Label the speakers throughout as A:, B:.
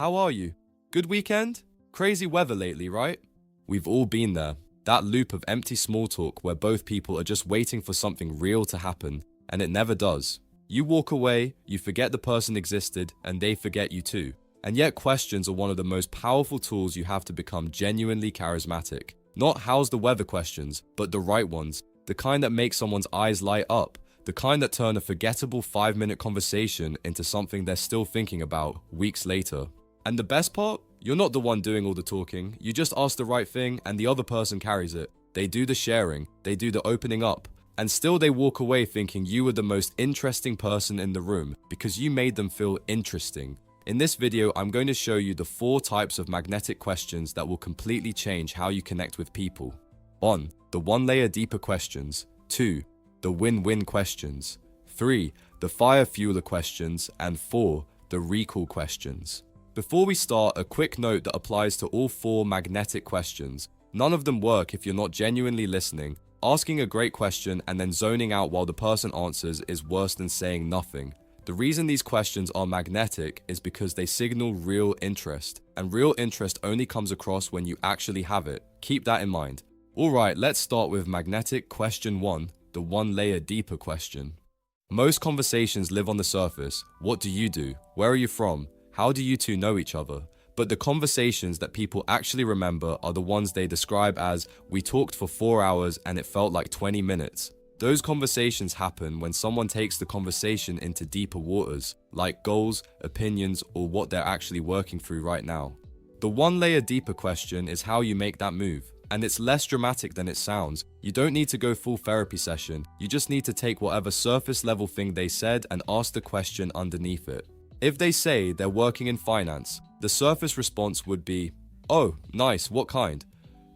A: how are you? Good weekend? Crazy weather lately, right? We've all been there. That loop of empty small talk where both people are just waiting for something real to happen, and it never does. You walk away, you forget the person existed, and they forget you too. And yet questions are one of the most powerful tools you have to become genuinely charismatic. Not how's the weather questions, but the right ones. The kind that make someone's eyes light up. The kind that turn a forgettable 5-minute conversation into something they're still thinking about weeks later. And the best part? You're not the one doing all the talking. You just ask the right thing and the other person carries it. They do the sharing, they do the opening up, and still they walk away thinking you were the most interesting person in the room because you made them feel interesting. In this video, I'm going to show you the 4 types of magnetic questions that will completely change how you connect with people. 1. The 1 layer deeper questions. 2. The win-win questions. 3. The fire fueler questions. And 4. The recall questions. Before we start, a quick note that applies to all 4 magnetic questions. None of them work if you're not genuinely listening. Asking a great question and then zoning out while the person answers is worse than saying nothing. The reason these questions are magnetic is because they signal real interest, and real interest only comes across when you actually have it. Keep that in mind. Alright, let's start with magnetic question 1, the 1 layer deeper question. Most conversations live on the surface. What do you do? Where are you from? How do you two know each other? But the conversations that people actually remember are the ones they describe as, we talked for 4 hours and it felt like 20 minutes. Those conversations happen when someone takes the conversation into deeper waters, like goals, opinions, or what they're actually working through right now. The 1 layer deeper question is how you make that move. And it's less dramatic than it sounds. You don't need to go full therapy session. You just need to take whatever surface level thing they said and ask the question underneath it. If they say they're working in finance, the surface response would be, oh, nice, what kind?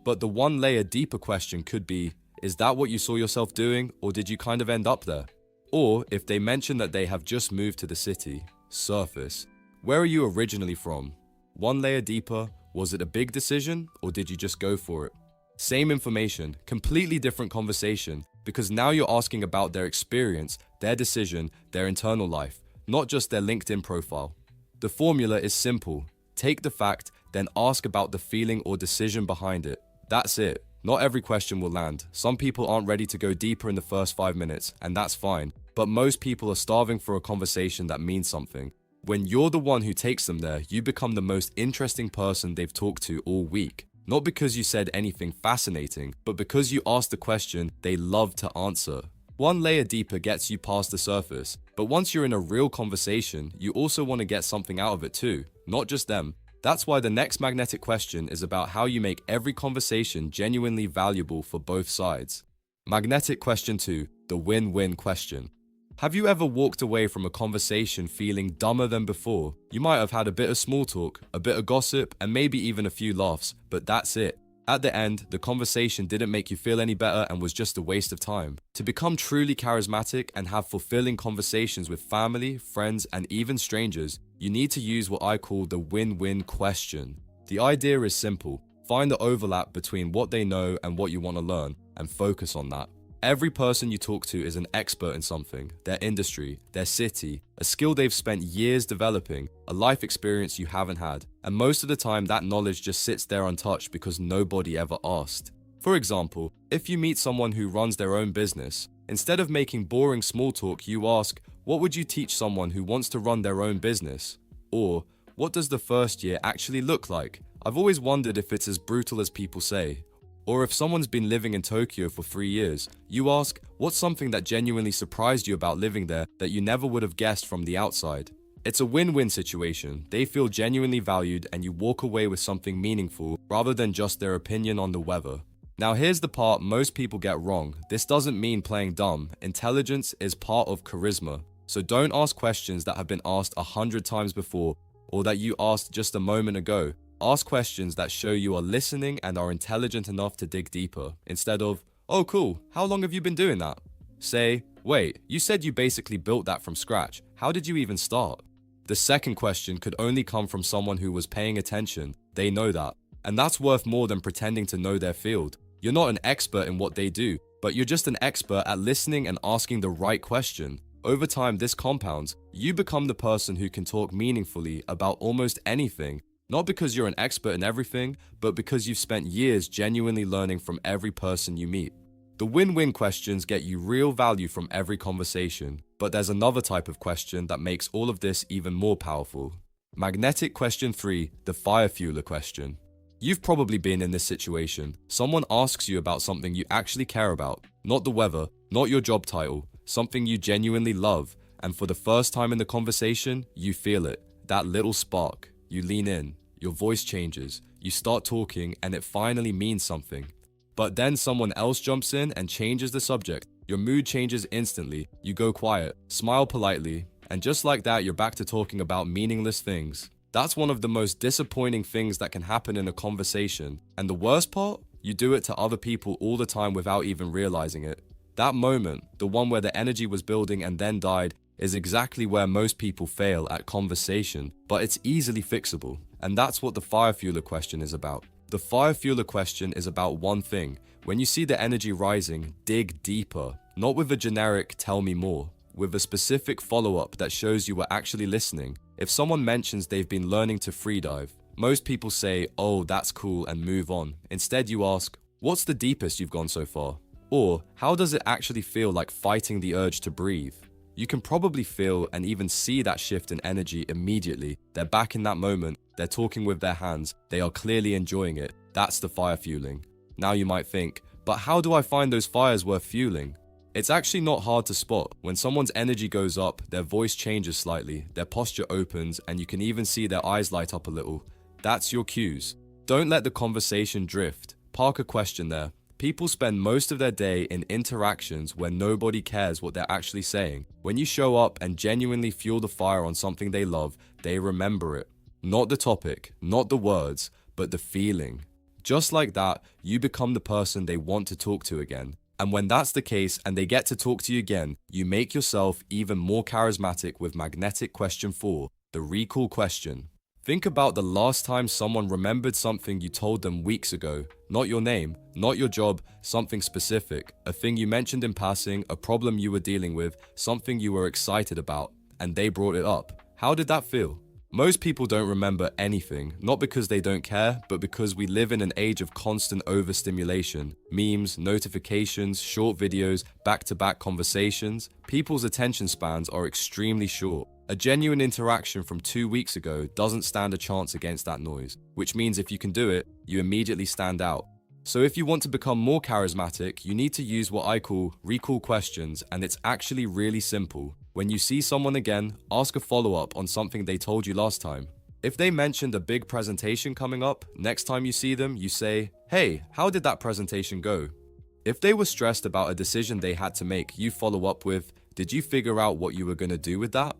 A: But the 1 layer deeper question could be, is that what you saw yourself doing, or did you kind of end up there? Or if they mention that they have just moved to the city, surface, where are you originally from? 1 layer deeper, was it a big decision, or did you just go for it? Same information, completely different conversation, because now you're asking about their experience, their decision, their internal life, not just their LinkedIn profile. The formula is simple. Take the fact, then ask about the feeling or decision behind it. That's it. Not every question will land. Some people aren't ready to go deeper in the first 5 minutes, and that's fine. But most people are starving for a conversation that means something. When you're the one who takes them there, you become the most interesting person they've talked to all week. Not because you said anything fascinating, but because you asked the question they love to answer. 1 layer deeper gets you past the surface, but once you're in a real conversation, you also want to get something out of it too, not just them. That's why the next magnetic question is about how you make every conversation genuinely valuable for both sides. Magnetic question 2, the win-win question. Have you ever walked away from a conversation feeling dumber than before? You might have had a bit of small talk, a bit of gossip, and maybe even a few laughs, but that's it. At the end, the conversation didn't make you feel any better and was just a waste of time. To become truly charismatic and have fulfilling conversations with family, friends, and even strangers, you need to use what I call the win-win question. The idea is simple. Find the overlap between what they know and what you want to learn, and focus on that. Every person you talk to is an expert in something, their industry, their city, a skill they've spent years developing, a life experience you haven't had, and most of the time that knowledge just sits there untouched because nobody ever asked. For example, if you meet someone who runs their own business, instead of making boring small talk, you ask, what would you teach someone who wants to run their own business? Or, what does the first year actually look like? I've always wondered if it's as brutal as people say. Or if someone's been living in Tokyo for 3 years, you ask, what's something that genuinely surprised you about living there that you never would have guessed from the outside? It's a win-win situation. They feel genuinely valued and you walk away with something meaningful rather than just their opinion on the weather. Now here's the part most people get wrong. This doesn't mean playing dumb. Intelligence is part of charisma. So don't ask questions that have been asked 100 times before or that you asked just a moment ago. Ask questions that show you are listening and are intelligent enough to dig deeper, instead of, oh cool, how long have you been doing that? Say, wait, you said you basically built that from scratch. How did you even start? The second question could only come from someone who was paying attention. They know that. And that's worth more than pretending to know their field. You're not an expert in what they do, but you're just an expert at listening and asking the right question. Over time, this compounds. You become the person who can talk meaningfully about almost anything, not because you're an expert in everything, but because you've spent years genuinely learning from every person you meet. The win-win questions get you real value from every conversation, but there's another type of question that makes all of this even more powerful. Magnetic question 3, the fire fueler question. You've probably been in this situation. Someone asks you about something you actually care about, not the weather, not your job title, something you genuinely love, and for the first time in the conversation, you feel it, that little spark. You lean in, your voice changes, you start talking, and it finally means something. But then someone else jumps in and changes the subject. Your mood changes instantly, you go quiet, smile politely, and just like that, you're back to talking about meaningless things. That's one of the most disappointing things that can happen in a conversation. And the worst part? You do it to other people all the time without even realizing it. That moment, the one where the energy was building and then died, is exactly where most people fail at conversation, but it's easily fixable. And that's what the fire fueler question is about. The fire fueler question is about one thing. When you see the energy rising, dig deeper. Not with a generic tell me more, with a specific follow-up that shows you were actually listening. If someone mentions they've been learning to freedive, most people say, oh, that's cool, and move on. Instead, you ask, what's the deepest you've gone so far? Or, how does it actually feel like fighting the urge to breathe? You can probably feel and even see that shift in energy immediately. They're back in that moment, they're talking with their hands, they are clearly enjoying it. That's the fire fueling. Now you might think, but how do I find those fires worth fueling? It's actually not hard to spot. When someone's energy goes up, their voice changes slightly, their posture opens, and you can even see their eyes light up a little. That's your cues. Don't let the conversation drift. Park a question there. People spend most of their day in interactions where nobody cares what they're actually saying. When you show up and genuinely fuel the fire on something they love, they remember it. Not the topic, not the words, but the feeling. Just like that, you become the person they want to talk to again. And when that's the case and they get to talk to you again, you make yourself even more charismatic with magnetic question 4, the recall question. Think about the last time someone remembered something you told them weeks ago. Not your name, not your job, something specific, a thing you mentioned in passing, a problem you were dealing with, something you were excited about, and they brought it up. How did that feel? Most people don't remember anything, not because they don't care, but because we live in an age of constant overstimulation. Memes, notifications, short videos, back-to-back conversations. People's attention spans are extremely short. A genuine interaction from 2 weeks ago doesn't stand a chance against that noise, which means if you can do it, you immediately stand out. So if you want to become more charismatic, you need to use what I call recall questions, and it's actually really simple. When you see someone again, ask a follow-up on something they told you last time. If they mentioned a big presentation coming up, next time you see them, you say, hey, how did that presentation go? If they were stressed about a decision they had to make, you follow up with, did you figure out what you were going to do with that?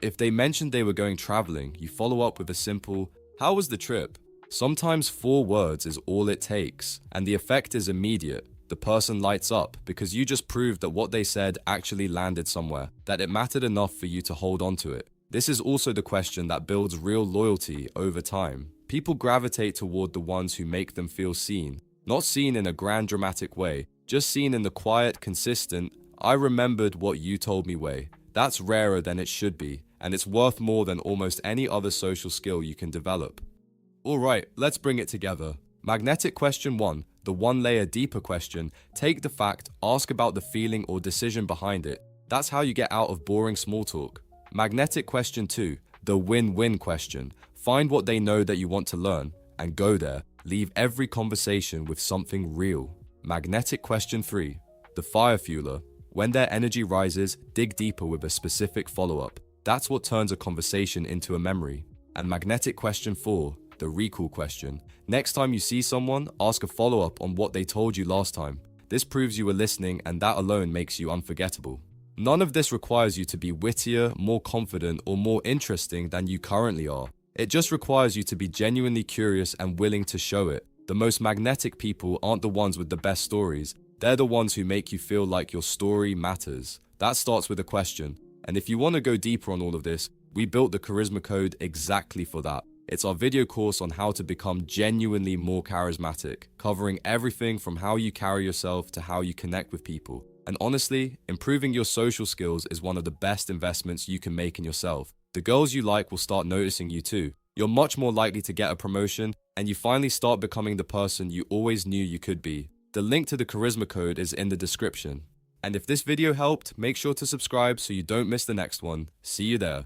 A: If they mentioned they were going traveling, you follow up with a simple, how was the trip? Sometimes 4 words is all it takes, and the effect is immediate. The person lights up because you just proved that what they said actually landed somewhere, that it mattered enough for you to hold on to it. This is also the question that builds real loyalty over time. People gravitate toward the ones who make them feel seen. Not seen in a grand dramatic way, just seen in the quiet, consistent, I remembered what you told me way. That's rarer than it should be, and it's worth more than almost any other social skill you can develop. Alright, let's bring it together. Magnetic question 1, the one layer deeper question, take the fact, ask about the feeling or decision behind it. That's how you get out of boring small talk. Magnetic question 2, the win-win question, find what they know that you want to learn, and go there. Leave every conversation with something real. Magnetic question 3, the fire fueler, when their energy rises, dig deeper with a specific follow-up. That's what turns a conversation into a memory. And magnetic question 4, the recall question. Next time you see someone, ask a follow-up on what they told you last time. This proves you were listening, and that alone makes you unforgettable. None of this requires you to be wittier, more confident, or more interesting than you currently are. It just requires you to be genuinely curious and willing to show it. The most magnetic people aren't the ones with the best stories. They're the ones who make you feel like your story matters. That starts with a question. And if you want to go deeper on all of this, we built the Charisma Code exactly for that. It's our video course on how to become genuinely more charismatic, covering everything from how you carry yourself to how you connect with people. And honestly, improving your social skills is one of the best investments you can make in yourself. The girls you like will start noticing you too. You're much more likely to get a promotion, and you finally start becoming the person you always knew you could be. The link to the charisma code is in the description. And if this video helped, make sure to subscribe so you don't miss the next one. See you there.